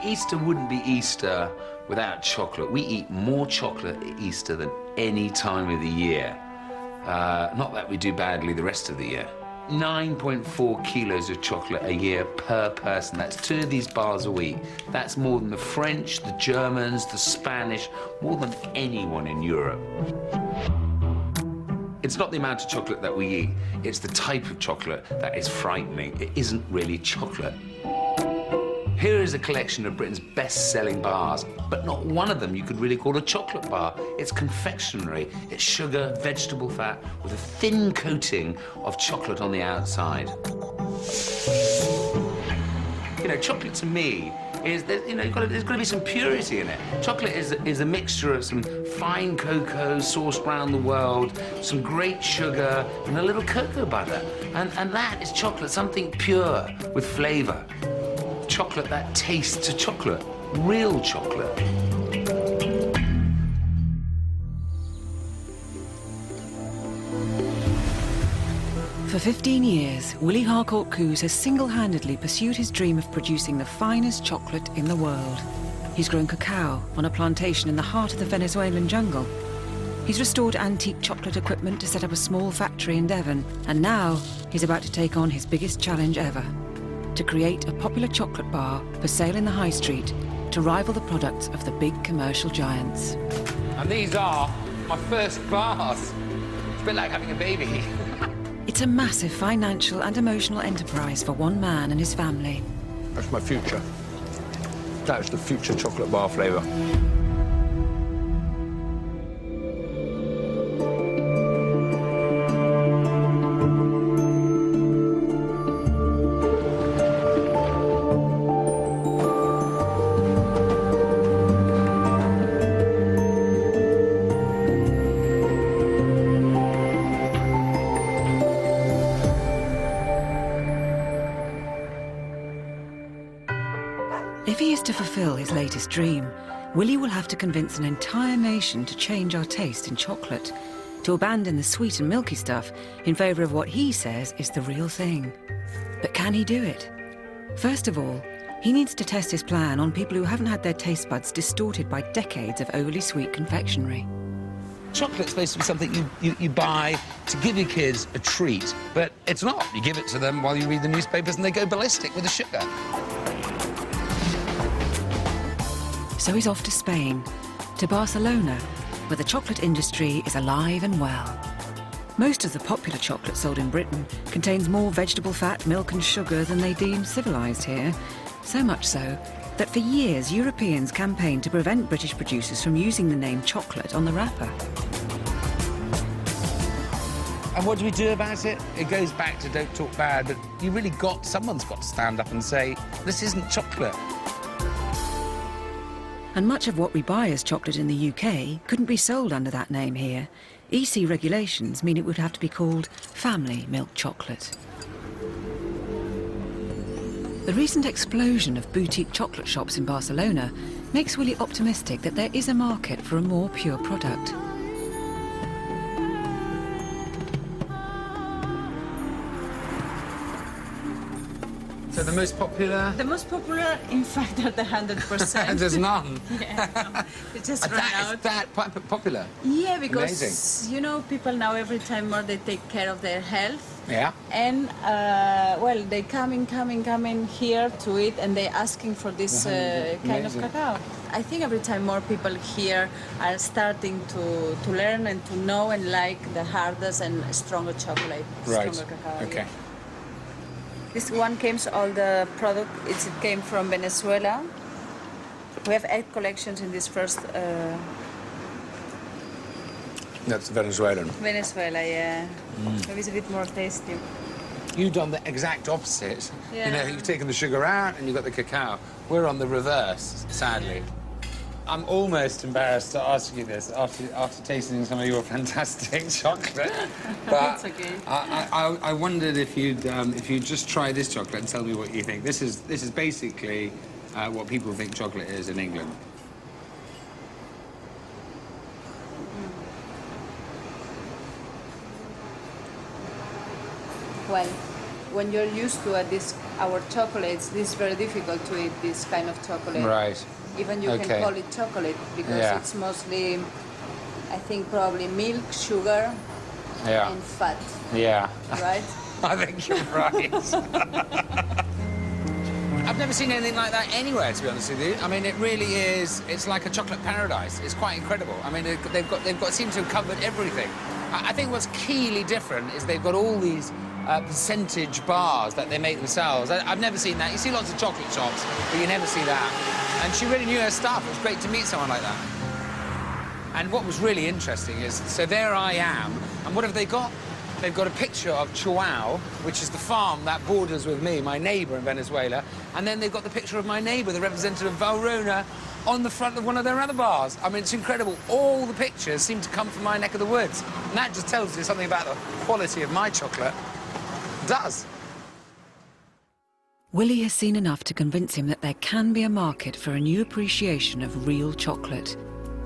Easter wouldn't be Easter without chocolate. We eat more chocolate at Easter than any time of the year. Not that we do badly the rest of the year. 9.4 kilos of chocolate a year per person. That's 2 of these bars a week. That's more than the French, the Germans, the Spanish, more than anyone in Europe. It's not the amount of chocolate that we eat, it's the type of chocolate that is frightening. It isn't really chocolate. Here is a collection of Britain's best-selling bars, but not one of them you could really call a chocolate bar. It's confectionery. It's sugar, vegetable fat, with a thin coating of chocolate on the outside. You know, chocolate to me is, you know, there's got to be some purity in it. Chocolate is a mixture of some fine cocoa sourced around the world, some great sugar, and a little cocoa butter. And that is chocolate, something pure with flavor. Chocolate that tastes of chocolate, real chocolate. For 15 years, Willie Harcourt-Cooze has single-handedly pursued his dream of producing the finest chocolate in the world. He's grown cacao on a plantation in the heart of the Venezuelan jungle. He's restored antique chocolate equipment to set up a small factory in Devon, and now he's about to take on his biggest challenge ever: to create a popular chocolate bar for sale in the high street to rival the products of the big commercial giants. And these are my first bars. It's a bit like having a baby. It's a massive financial and emotional enterprise for one man and his family. That's my future. That's the future chocolate bar flavour. If he is to fulfill his latest dream, Willie will have to convince an entire nation to change our taste in chocolate, to abandon the sweet and milky stuff in favour of what he says is the real thing. But can he do it? First of all, he needs to test his plan on people who haven't had their taste buds distorted by decades of overly sweet confectionery. Chocolate's supposed to be something you buy to give your kids a treat, but it's not. You give it to them while you read the newspapers and they go ballistic with the sugar. So he's off to Spain, to Barcelona, where the chocolate industry is alive and well. Most of the popular chocolate sold in Britain contains more vegetable fat, milk and sugar than they deem civilised here. So much so that for years Europeans campaigned to prevent British producers from using the name chocolate on the wrapper. And what do we do about it? It goes back to don't talk bad, but you really someone's got to stand up and say, this isn't chocolate. And much of what we buy as chocolate in the UK couldn't be sold under that name here. EC regulations mean it would have to be called family milk chocolate. The recent explosion of boutique chocolate shops in Barcelona makes Willie optimistic that there is a market for a more pure product. So the most popular? The most popular, in fact, are the 100%. There's none. Yeah, no, it just ran out. Is that popular? Yeah, because, Amazing. you know, people now every time more they take care of their health. Yeah. And, well, they coming here to eat and they're asking for this kind of cacao. I think every time more people here are starting to learn and to know and like the hardest and stronger chocolate, Right. stronger cacao. Okay. Yeah. This one came, all the product, it came from Venezuela. We have 8 collections in this first... That's Venezuelan. Venezuela, yeah. Maybe it's a bit more tasty. You've done the exact opposite. Yeah. You know, you've taken the sugar out and you've got the cacao. We're on the reverse, sadly. I'm almost embarrassed to ask you this after tasting some of your fantastic chocolate. But It's okay. I wondered if you'd just try this chocolate and tell me what you think. This is basically what people think chocolate is in England. Well, when you're used to this our chocolates, this is very difficult to eat this kind of chocolate. Right. Even you can call it chocolate because it's mostly, I think, probably milk, sugar, and fat. Yeah. Right? I think you're right. I've never seen anything like that anywhere, to be honest with you. I mean, it really is. It's like a chocolate paradise. It's quite incredible. I mean, they've got seem to have covered everything. I think what's keenly different is they've got all these percentage bars that they make themselves. I've never seen that. You see lots of chocolate shops, but you never see that. And she really knew her stuff. It was great to meet someone like that. And what was really interesting is, so there I am, and what have they got? They've got a picture of Chihuahua, which is the farm that borders with me, my neighbour in Venezuela, and then they've got the picture of my neighbour, the representative of Valrhona, on the front of one of their other bars. I mean, it's incredible. All the pictures seem to come from my neck of the woods. And that just tells you something about the quality of my chocolate. It does. Willie has seen enough to convince him that there can be a market for a new appreciation of real chocolate.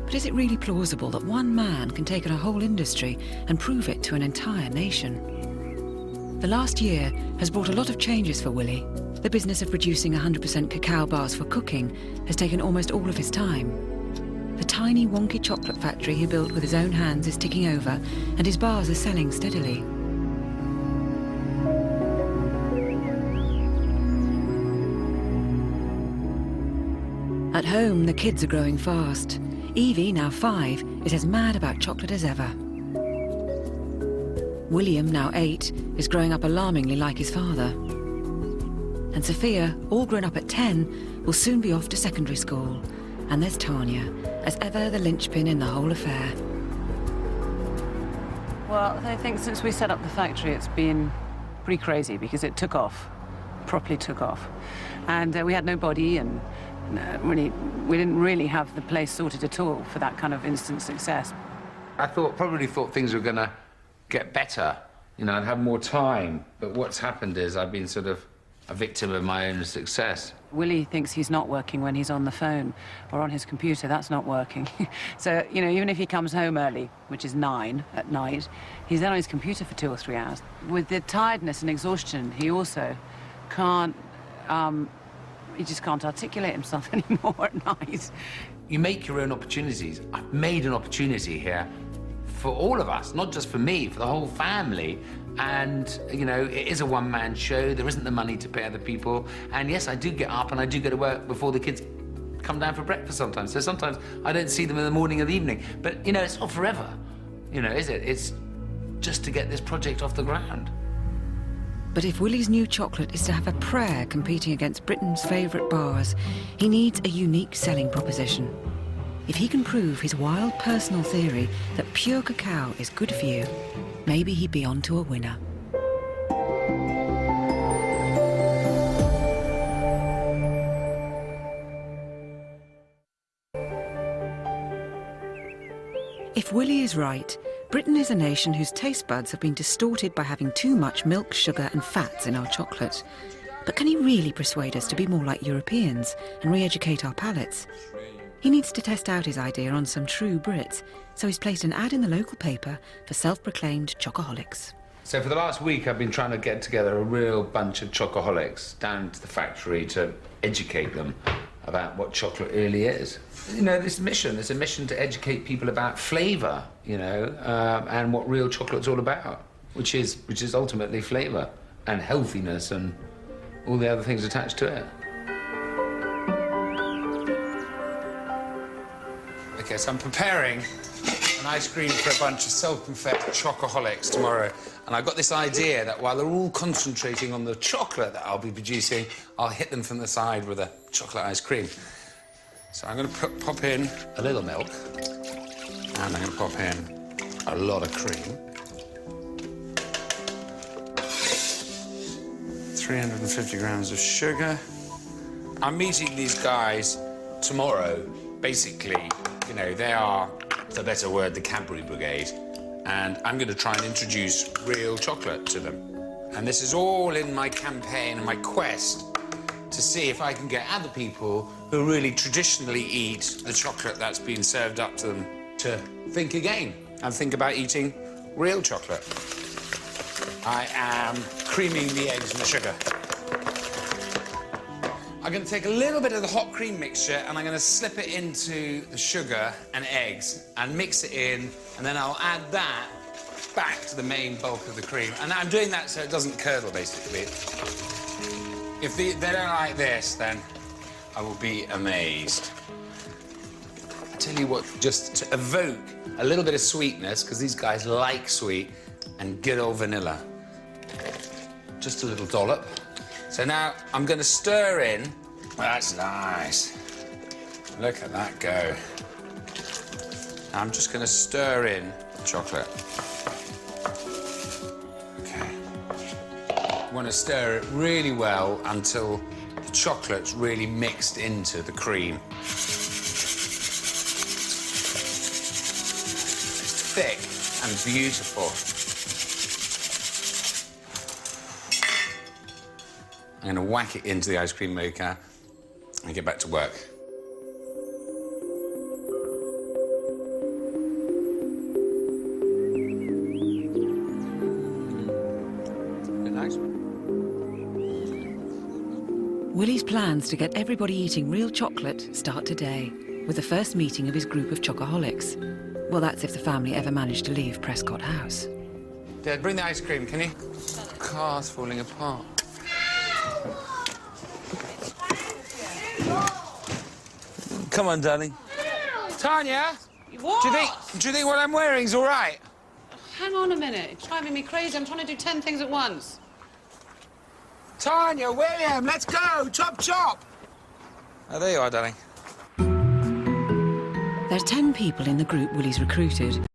But is it really plausible that one man can take on a whole industry and prove it to an entire nation? The last year has brought a lot of changes for Willie. The business of producing 100% cacao bars for cooking has taken almost all of his time. The tiny wonky chocolate factory he built with his own hands is ticking over, and his bars are selling steadily. At home, the kids are growing fast. Evie, now 5, is as mad about chocolate as ever. William, now 8, is growing up alarmingly like his father. And Sophia, all grown up at 10, will soon be off to secondary school. And there's Tanya, as ever the linchpin in the whole affair. Well, I think since we set up the factory, it's been pretty crazy because it took off, properly took off. And we had no body, and we didn't really have the place sorted at all for that kind of instant success. I probably thought things were going to get better, you know, I'd have more time. But what's happened is I've been sort of a victim of my own success. Willie thinks he's not working when he's on the phone or on his computer. That's not working. So, you know, even if he comes home early, which is 9 at night, he's then on his computer for 2 or 3 hours. With the tiredness and exhaustion, he also can't, he just can't articulate himself anymore at night. You make your own opportunities. I've made an opportunity here for all of us, not just for me, for the whole family. And, you know, it is a one-man show. There isn't the money to pay other people. And yes, I do get up and I do go to work before the kids come down for breakfast sometimes. So sometimes I don't see them in the morning or the evening. But, you know, it's not forever, you know, is it? It's just to get this project off the ground. But if Willie's new chocolate is to have a prayer competing against Britain's favourite bars, he needs a unique selling proposition. If he can prove his wild personal theory that pure cacao is good for you, maybe he'd be on to a winner. If Willie is right, Britain is a nation whose taste buds have been distorted by having too much milk, sugar and fats in our chocolate. But can he really persuade us to be more like Europeans and re-educate our palates? He needs to test out his idea on some true Brits, so he's placed an ad in the local paper for self-proclaimed chocoholics. So for the last week, I've been trying to get together a real bunch of chocoholics down to the factory to educate them about what chocolate really is. You know, this mission is a mission to educate people about flavour, you know, and what real chocolate's all about, which is ultimately flavour and healthiness and all the other things attached to it. Okay, so I'm preparing an ice cream for a bunch of self-confessed chocoholics tomorrow. And I've got this idea that while they're all concentrating on the chocolate that I'll be producing, I'll hit them from the side with a chocolate ice cream. So I'm going to pop in a little milk, and I'm going to pop in a lot of cream. 350 grams of sugar. I'm meeting these guys tomorrow. Basically, you know, they are, for a better word, the Cadbury Brigade. And I'm going to try and introduce real chocolate to them. And this is all in my campaign and my quest to see if I can get other people who really traditionally eat the chocolate that's been served up to them to think again and think about eating real chocolate. I am creaming the eggs and the sugar. I'm going to take a little bit of the hot cream mixture and I'm going to slip it into the sugar and eggs and mix it in, and then I'll add that back to the main bulk of the cream. And I'm doing that so it doesn't curdle, basically. If they don't like this, then I will be amazed. I tell you what, just to evoke a little bit of sweetness, because these guys like sweet, and good old vanilla. Just a little dollop. So now I'm going to stir in. That's nice. Look at that go. I'm just going to stir in the chocolate. Okay. You want to stir it really well until the chocolate's really mixed into the cream. It's thick and beautiful. I'm going to whack it into the ice cream maker and get back to work. Nice. Willie's plans to get everybody eating real chocolate start today, with the first meeting of his group of chocoholics. Well, that's if the family ever managed to leave Prescott House. Dad, bring the ice cream, can you? The car's falling apart. Come on, darling. Tanya? What? Do you think what I'm wearing is all right? Hang on a minute. It's driving me crazy. I'm trying to do 10 things at once. Tanya, William, let's go! Chop, chop! Oh, there you are, darling. There's 10 people in the group Willie's recruited.